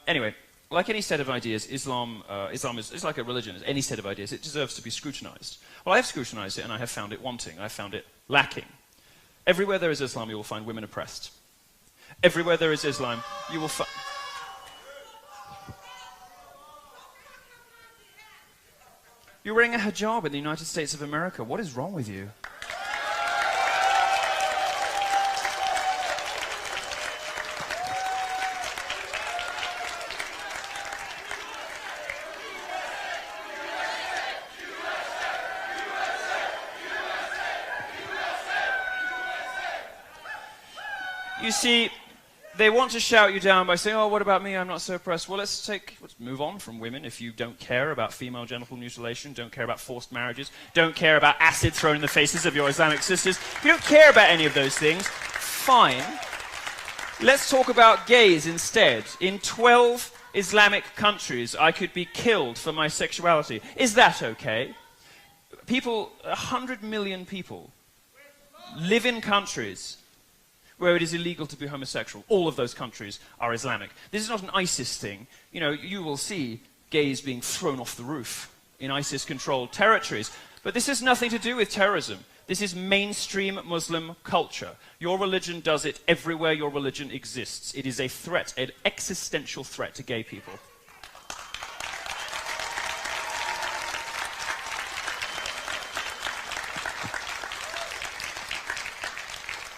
Anyway, like any set of ideas, Islam is like a religion. As any set of ideas, it deserves to be scrutinized. Well, I have scrutinized it, and I have found it wanting. I have found it lacking. Everywhere there is Islam, you will find women oppressed. Everywhere there is Islam, you will find... You're wearing a hijab in the United States of America. What is wrong with you? You see, they want to shout you down by saying, oh, what about me? I'm not so oppressed. Well, let's move on from women. If you don't care about female genital mutilation, don't care about forced marriages, don't care about acid thrown in the faces of your Islamic sisters, if you don't care about any of those things, fine. Let's talk about gays instead. In 12 Islamic countries, I could be killed for my sexuality. Is that okay? 100 million people live in countries where it is illegal to be homosexual. All of those countries are Islamic. This is not an ISIS thing. You know, you will see gays being thrown off the roof in ISIS-controlled territories. But this has nothing to do with terrorism. This is mainstream Muslim culture. Your religion does it everywhere your religion exists. It is a threat, an existential threat to gay people.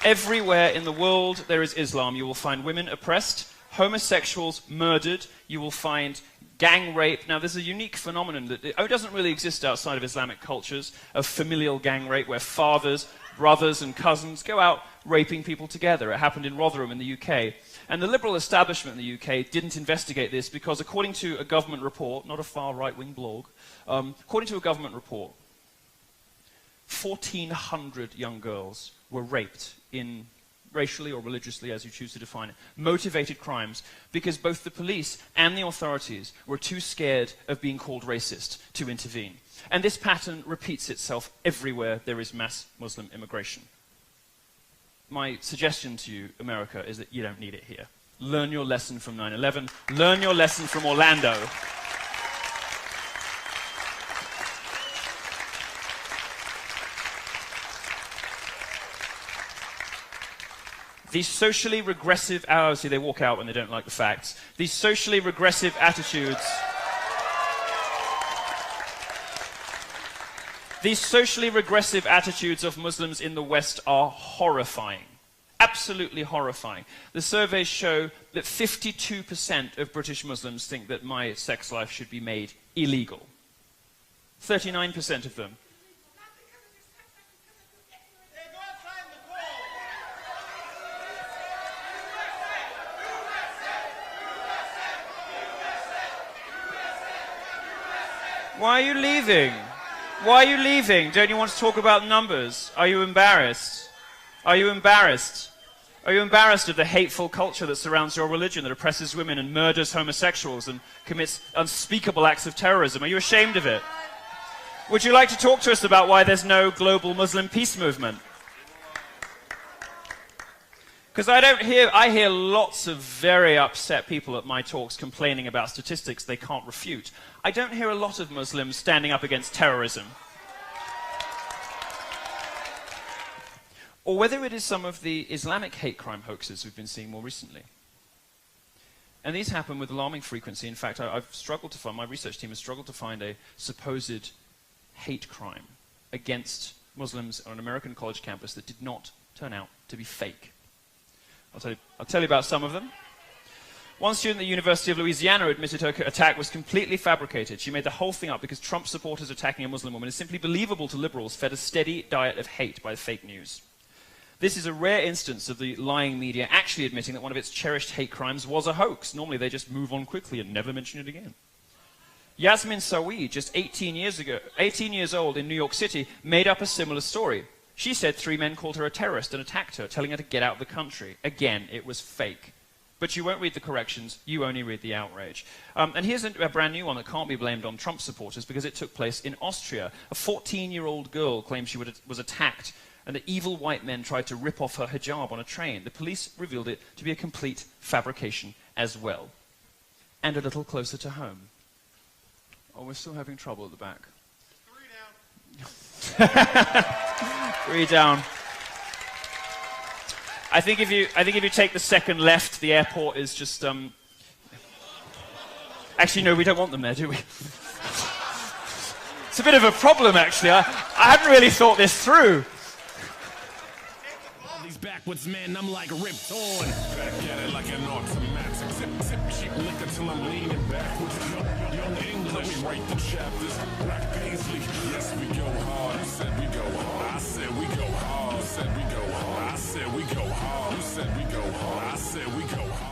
Everywhere in the world there is Islam, you will find women oppressed, homosexuals murdered, you will find gang rape. Now, there's a unique phenomenon that doesn't really exist outside of Islamic cultures, of familial gang rape, where fathers, brothers, and cousins go out raping people together. It happened in Rotherham in the UK. And the liberal establishment in the UK didn't investigate this because, according to a government report, not a far right-wing blog, according to a government report, 1,400 young girls were raped in racially or religiously, as you choose to define it, motivated crimes, because both the police and the authorities were too scared of being called racist to intervene. And this pattern repeats itself everywhere there is mass Muslim immigration. My suggestion to you, America, is that you don't need it here. Learn your lesson from 9/11. Learn your lesson from Orlando. These socially regressive, see, they walk out when they don't like the facts. These socially regressive attitudes, of Muslims in the West are horrifying. Absolutely horrifying. The surveys show that 52% of British Muslims think that my sex life should be made illegal. 39% of them. Why are you leaving? Why are you leaving? Don't you want to talk about numbers? Are you embarrassed? Are you embarrassed? Are you embarrassed of the hateful culture that surrounds your religion, that oppresses women and murders homosexuals and commits unspeakable acts of terrorism? Are you ashamed of it? Would you like to talk to us about why there's no global Muslim peace movement? Because I hear lots of very upset people at my talks complaining about statistics they can't refute. I don't hear a lot of Muslims standing up against terrorism. Or whether it is some of the Islamic hate crime hoaxes we've been seeing more recently. And these happen with alarming frequency. In fact, my research team has struggled to find a supposed hate crime against Muslims on an American college campus that did not turn out to be fake. I'll tell you about some of them. One student at the University of Louisiana admitted her attack was completely fabricated. She made the whole thing up because Trump supporters attacking a Muslim woman is simply believable to liberals fed a steady diet of hate by fake news. This is a rare instance of the lying media actually admitting that one of its cherished hate crimes was a hoax. Normally they just move on quickly and never mention it again. Yasmin Sawi, just 18 years old in New York City, made up a similar story. She said 3 men called her a terrorist and attacked her, telling her to get out of the country. Again, it was fake. But you won't read the corrections, you only read the outrage. And here's a brand new one that can't be blamed on Trump supporters because it took place in Austria. A 14-year-old girl claimed she was attacked and that evil white men tried to rip off her hijab on a train. The police revealed it to be a complete fabrication as well. and a little closer to home. Oh, we're still having trouble at the back. 3 down. 3 down. I think if you take the second left, the airport is just Actually, no, we don't want them there, do we? It's a bit of a problem, actually. I hadn't really thought this through. These backwards men, I'm like ripped on. Back at it like an automatic. Sip, cheap liquor till I'm leaning backwards. Young English, we write the chapters. Black Paisley, yes, we go hard. You said we go hard. I said we go hard. You said we go hard. I said we go hard. You said we go hard. I said we go hard.